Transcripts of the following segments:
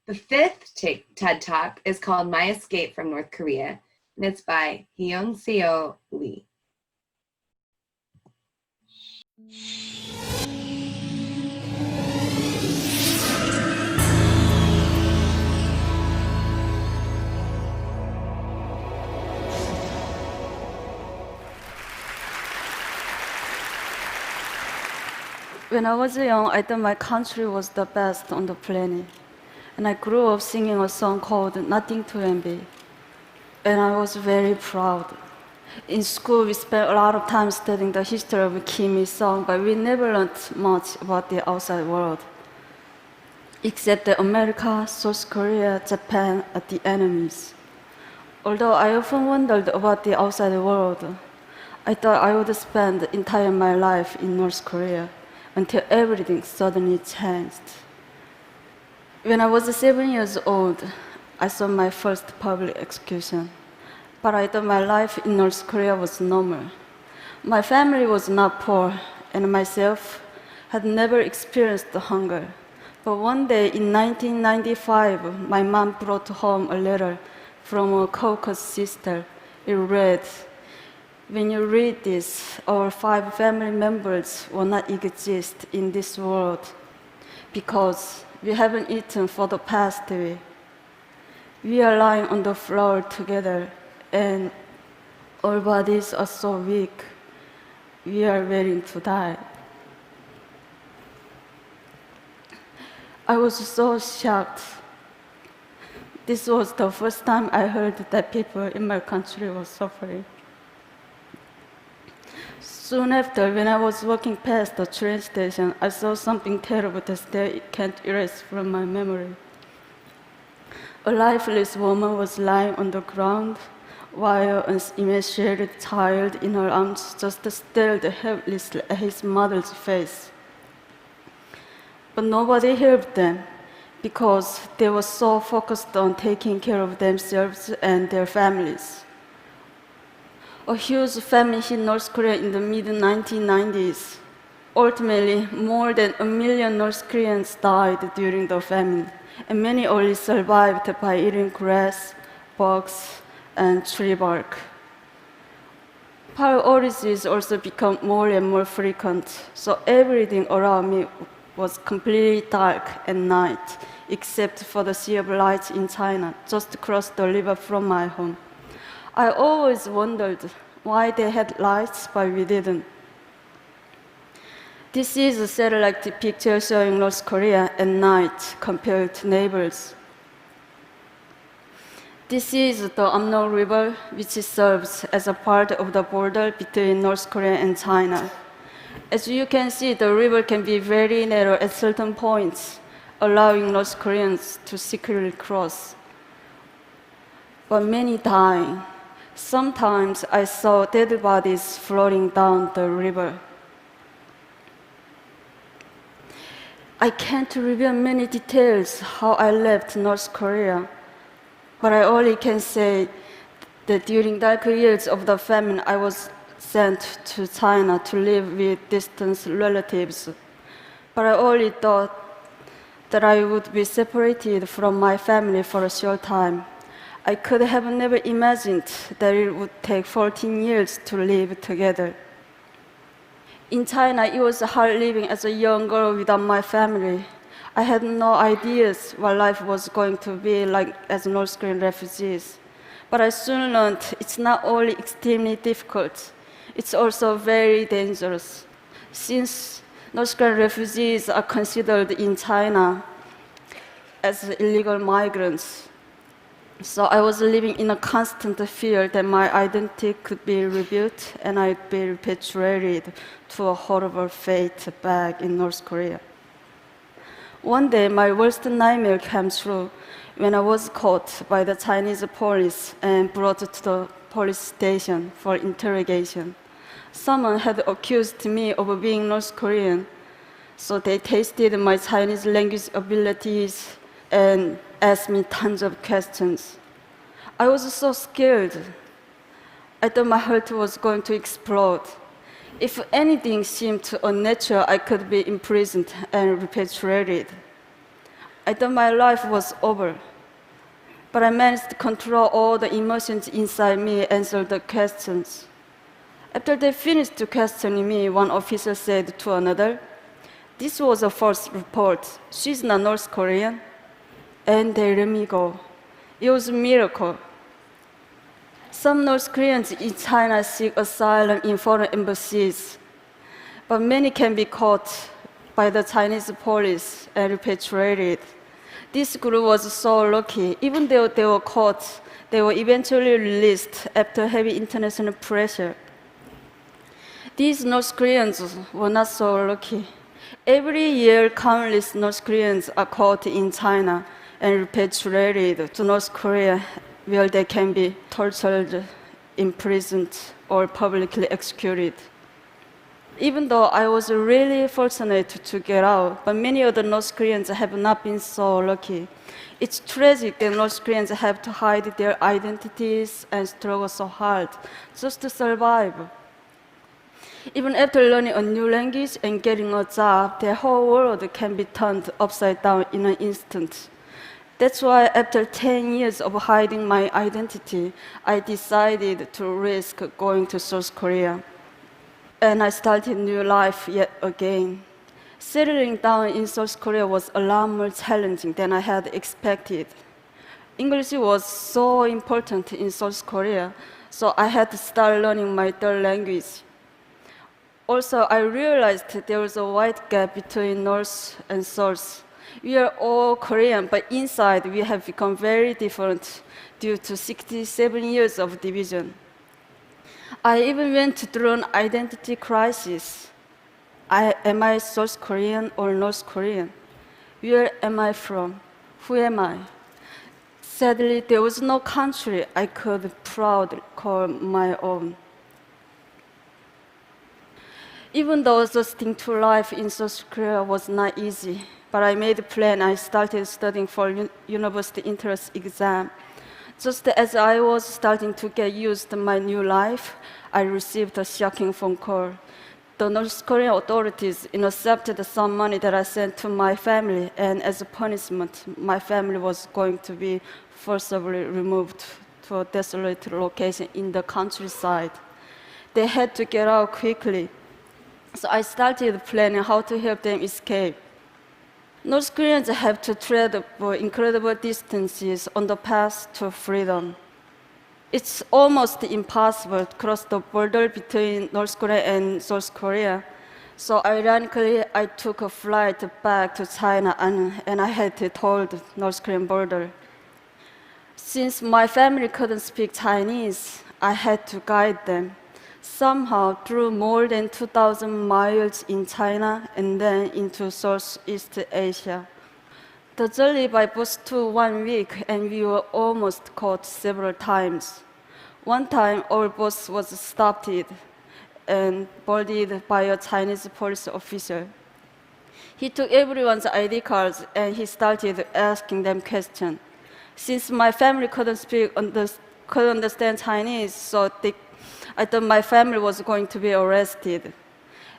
The fifth TED Talk is called My Escape from North Korea, and it's by Hyun-seo Lee. When I was young, I thought my country was the best on the planet. And I grew up singing a song called Nothing to Envy. And I was very proud. In school, we spent a lot of time studying the history of Kim Il-sung, but we never learned much about the outside world. Except that America, South Korea, Japan are the enemies. Although I often wondered about the outside world, I thought I would spend the entire my life in North Korea until everything suddenly changed. When I was 7 years old, I saw my first public execution. But I thought my life in North Korea was normal. My family was not poor, and myself had never experienced hunger. But one day in 1995, my mom brought home a letter from a Caucasus sister. It read, "When you read this, our 5 family members will not exist in this world because we haven't eaten for the past week. We are lying on the floor together, and our bodies are so weak. We are waiting to die." I was so shocked. This was the first time I heard that people in my country were suffering. Soon after, when I was walking past the train station, I saw something terrible that I can't erase from my memory. A lifeless woman was lying on the ground, while an emaciated child in her arms just stared helplessly at his mother's face. But nobody helped them because they were so focused on taking care of themselves and their families. A huge famine hit North Korea in the mid-1990s. Ultimately, more than 1 million North Koreans died during the famine, and many only survived by eating grass, bugs, and tree bark. Power outages also become more and more frequent, so everything around me was completely dark at night, except for the Sea of Lights in China, just across the river from my home. I always wondered why they had lights, but we didn't. This is a satellite picture showing North Korea at night compared to neighbors. This is the Amno River, which serves as a part of the border between North Korea and China. As you can see, the river can be very narrow at certain points, allowing North Koreans to secretly cross. But many dying. Sometimes I saw dead bodies floating down the river. I can't reveal many details how I left North Korea, but I only can say that during darker years of the famine, I was sent to China to live with distant relatives. But I only thought that I would be separated from my family for a short time. I could have never imagined that it would take 14 years to live together. In China, it was hard living as a young girl without my family. I had no ideas what life was going to be like as North Korean refugees. But I soon learned it's not only extremely difficult, it's also very dangerous. Since North Korean refugees are considered in China as illegal migrants, so I was living in a constant fear that my identity could be revealed and I'd be repatriated to a horrible fate back in North Korea. One day, my worst nightmare came true when I was caught by the Chinese police and brought to the police station for interrogation. Someone had accused me of being North Korean, so they tested my Chinese language abilities and asked me tons of questions. I was so scared. I thought my heart was going to explode. If anything seemed unnatural, I could be imprisoned and repatriated. I thought my life was over. But I managed to control all the emotions inside me and answer the questions. After they finished questioning me, one officer said to another, "This was a false report. She's not North Korean." And they let me go. It was a miracle. Some North Koreans in China seek asylum in foreign embassies, but many can be caught by the Chinese police and repatriated. This group was so lucky. Even though they were caught, they were eventually released after heavy international pressure. These North Koreans were not so lucky. Every year, countless North Koreans are caught in China and repatriated to North Korea, where they can be tortured, imprisoned, or publicly executed. Even though I was really fortunate to get out, but many other North Koreans have not been so lucky. It's tragic that North Koreans have to hide their identities and struggle so hard just to survive. Even after learning a new language and getting a job, their whole world can be turned upside down in an instant. That's why after 10 years of hiding my identity, I decided to risk going to South Korea. And I started new life yet again. Settling down in South Korea was a lot more challenging than I had expected. English was so important in South Korea, so I had to start learning my third language. Also, I realized there was a wide gap between North and South. We are all Korean, but inside we have become very different due to 67 years of division. I even went through an identity crisis. Am I South Korean or North Korean? Where am I from? Who am I? Sadly, there was no country I could proudly call my own. Even though adjusting to life in South Korea was not easy, but I made a plan. I started studying for university entrance exam. Just as I was starting to get used to my new life, I received a shocking phone call. The North Korean authorities intercepted some money that I sent to my family, and as a punishment, my family was going to be forcibly removed to a desolate location in the countryside. They had to get out quickly, so I started planning how to help them escape. North Koreans have to travel incredible distances on the path to freedom. It's almost impossible to cross the border between North Korea and South Korea. So ironically, I took a flight back to China and I had to toll the North Korean border. Since my family couldn't speak Chinese, I had to guide them. Somehow, through more than 2,000 miles in China and then into Southeast Asia. The journey by bus took 1 week, and we were almost caught several times. One time, our bus was stopped and boarded by a Chinese police officer. He took everyone's ID cards and he started asking them questions. Since my family couldn't understand Chinese, so I thought my family was going to be arrested.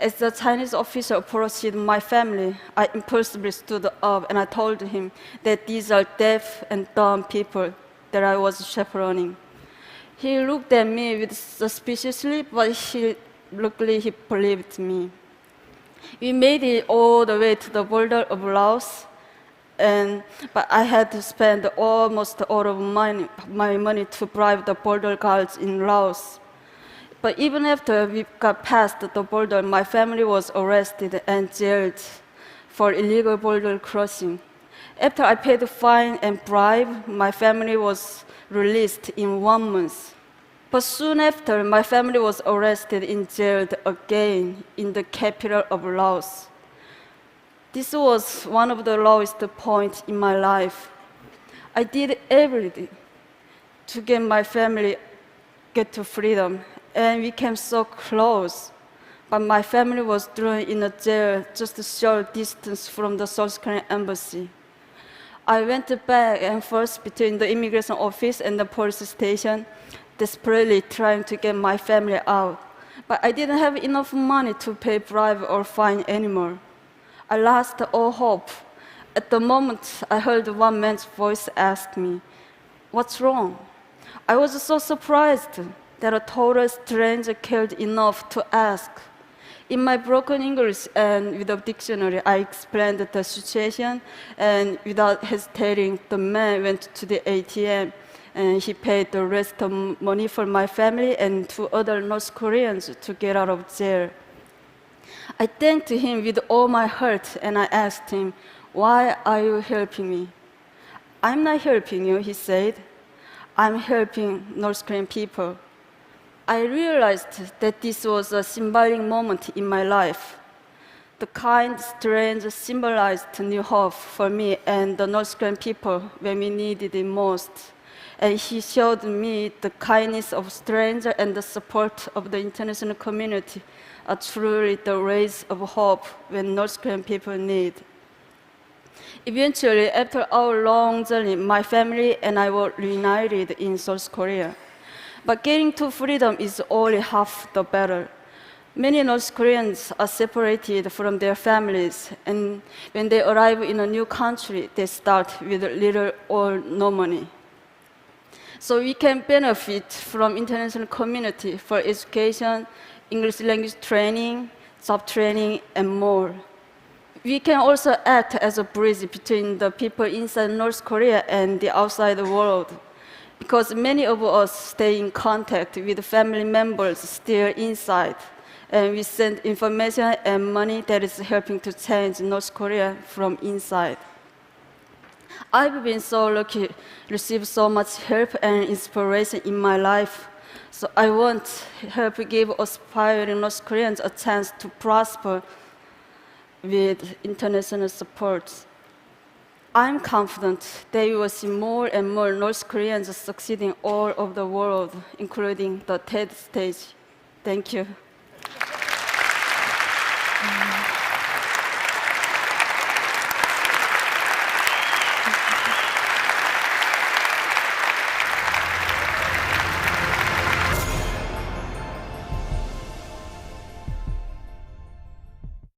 As the Chinese officer approached my family, I impulsively stood up and I told him that these are deaf and dumb people that I was chaperoning. He looked at me with suspiciously, but luckily he believed me. We made it all the way to the border of Laos, but I had to spend almost all of my money to bribe the border guards in Laos. But even after we got past the border, my family was arrested and jailed for illegal border crossing. After I paid the fine and bribe, my family was released in 1 month. But soon after, my family was arrested and jailed again in the capital of Laos. This was one of the lowest points in my life. I did everything to get my family to freedom, and we came so close. But my family was thrown in a jail just a short distance from the South Korean embassy. I went back and forth between the immigration office and the police station, desperately trying to get my family out. But I didn't have enough money to pay bribe or fine anymore. I lost all hope. At the moment, I heard one man's voice ask me, "What's wrong?" I was so surprised that a total stranger cared enough to ask. In my broken English and with a dictionary, I explained the situation, and without hesitating, the man went to the ATM and he paid the rest of money for my family and 2 other North Koreans to get out of jail. I thanked him with all my heart and I asked him, "Why are you helping me?" "I'm not helping you," he said. "I'm helping North Korean people." I realized that this was a symbolic moment in my life. The kind stranger symbolized new hope for me and the North Korean people when we needed it most. And he showed me the kindness of strangers and the support of the international community are truly the rays of hope when North Korean people need. Eventually, after our long journey, my family and I were reunited in South Korea. But getting to freedom is only half the battle. Many North Koreans are separated from their families, and when they arrive in a new country, they start with little or no money. So we can benefit from international community for education, English language training, job training, and more. We can also act as a bridge between the people inside North Korea and the outside world, because many of us stay in contact with family members still inside, and we send information and money that is helping to change North Korea from inside. I've been so lucky to receive so much help and inspiration in my life, so I want to help give aspiring North Koreans a chance to prosper with international support. I'm confident that we will see more and more North Koreans succeeding all over the world, including the TED stage. Thank you.